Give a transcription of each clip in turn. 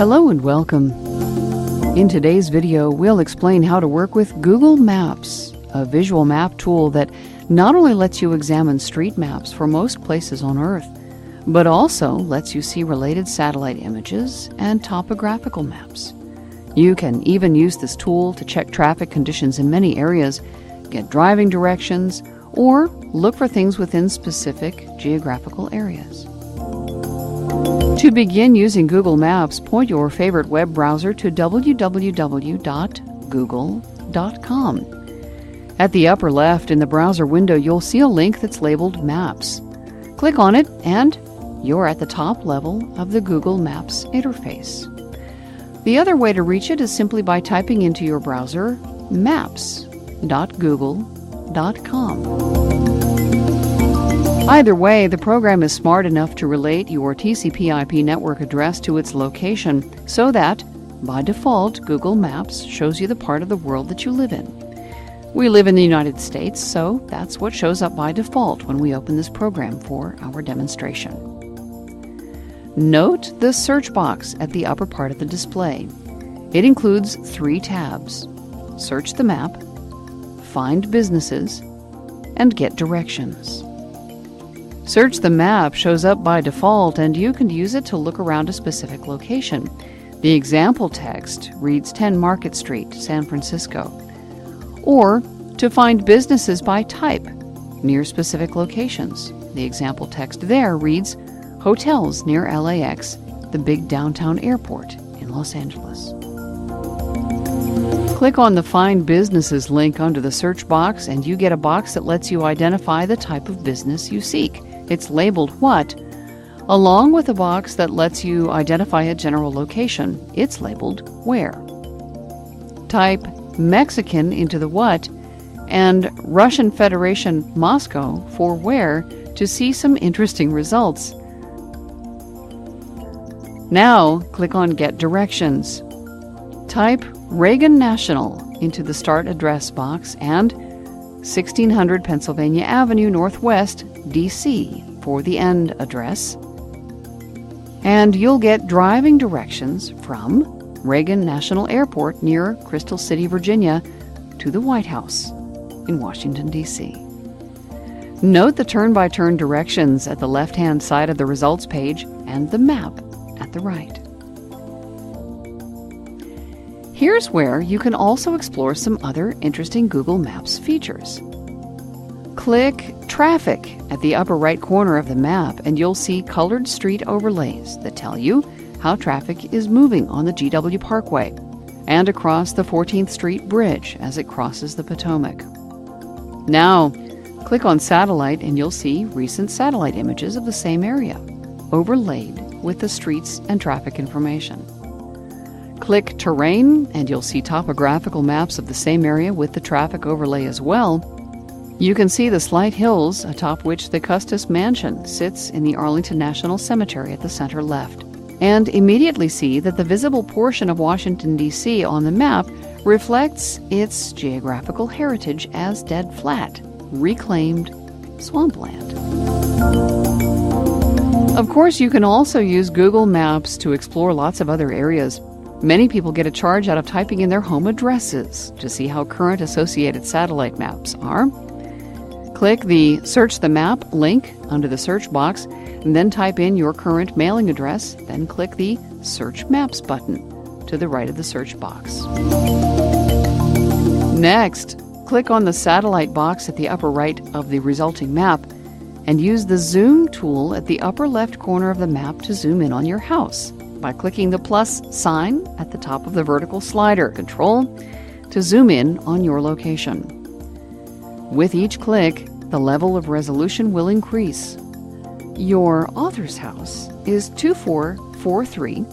Hello and welcome. In today's video, we'll explain how to work with Google Maps, a visual map tool that not only lets you examine street maps for most places on Earth, but also lets you see related satellite images and topographical maps. You can even use this tool to check traffic conditions in many areas, get driving directions, or look for things within specific geographical areas. To begin using Google Maps, point your favorite web browser to www.google.com. At the upper left in the browser window, you'll see a link that's labeled Maps. Click on it and you're at the top level of the Google Maps interface. The other way to reach it is simply by typing into your browser maps.google.com. Either way, the program is smart enough to relate your TCP/IP network address to its location so that, by default, Google Maps shows you the part of the world that you live in. We live in the United States, so that's what shows up by default when we open this program for our demonstration. Note the search box at the upper part of the display. It includes 3 tabs: Search the Map, Find Businesses, and Get Directions. Search the Map shows up by default, and you can use it to look around a specific location. The example text reads 10 Market Street, San Francisco. Or to find businesses by type near specific locations. The example text there reads hotels near LAX, the big downtown airport in Los Angeles. Click on the Find Businesses link under the search box and you get a box that lets you identify the type of business you seek. It's labeled What, along with a box that lets you identify a general location. It's labeled Where. Type Mexican into the What and Russian Federation Moscow for Where to see some interesting results. Now click on Get Directions. Type Reagan National into the Start Address box and 1600 Pennsylvania Avenue Northwest, D.C. for the end address. And you'll get driving directions from Reagan National Airport near Crystal City, Virginia, to the White House in Washington, D.C. Note the turn-by-turn directions at the left-hand side of the results page and the map at the right. Here's where you can also explore some other interesting Google Maps features. Click Traffic at the upper right corner of the map and you'll see colored street overlays that tell you how traffic is moving on the GW Parkway and across the 14th Street Bridge as it crosses the Potomac. Now, click on Satellite and you'll see recent satellite images of the same area, overlaid with the streets and traffic information. Click Terrain and you'll see topographical maps of the same area with the traffic overlay as well. You can see the slight hills atop which the Custis Mansion sits in the Arlington National Cemetery at the center left, and immediately see that the visible portion of Washington, D.C. on the map reflects its geographical heritage as dead flat, reclaimed swampland. Of course, you can also use Google Maps to explore lots of other areas. Many people get a charge out of typing in their home addresses to see how current associated satellite maps are. Click the Search the Map link under the search box and then type in your current mailing address, then click the Search Maps button to the right of the search box. Next, click on the satellite box at the upper right of the resulting map and use the Zoom tool at the upper left corner of the map to zoom in on your house by clicking the plus sign at the top of the vertical slider control to zoom in on your location. With each click, the level of resolution will increase. Your author's house is 2443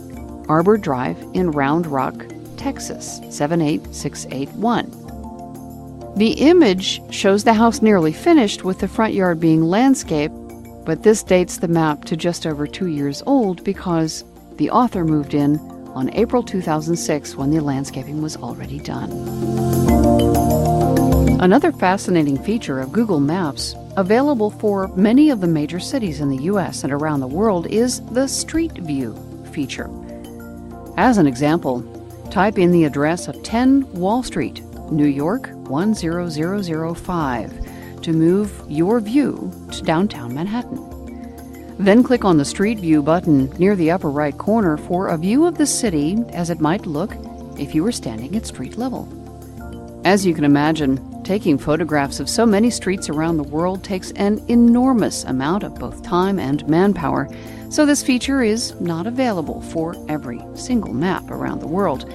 Arbor Drive in Round Rock, Texas, 78681. The image shows the house nearly finished with the front yard being landscaped, but this dates the map to just over 2 years old because the author moved in on April 2006 when the landscaping was already done. Another fascinating feature of Google Maps, available for many of the major cities in the U.S. and around the world, is the Street View feature. As an example, type in the address of 10 Wall Street, New York 10005 to move your view to downtown Manhattan. Then click on the Street View button near the upper right corner for a view of the city as it might look if you were standing at street level. As you can imagine, taking photographs of so many streets around the world takes an enormous amount of both time and manpower, so this feature is not available for every single map around the world.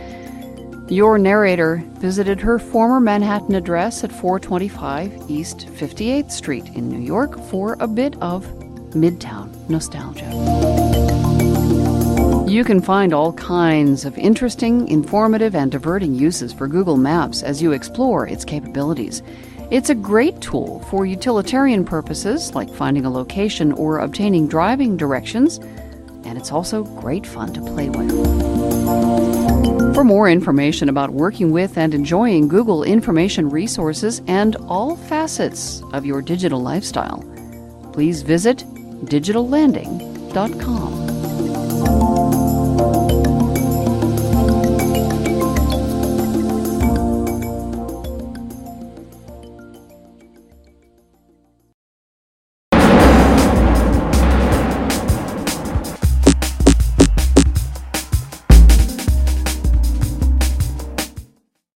Your narrator visited her former Manhattan address at 425 East 58th Street in New York for a bit of Midtown nostalgia. You can find all kinds of interesting, informative, and diverting uses for Google Maps as you explore its capabilities. It's a great tool for utilitarian purposes like finding a location or obtaining driving directions, and it's also great fun to play with. For more information about working with and enjoying Google information resources and all facets of your digital lifestyle, please visit digitallanding.com.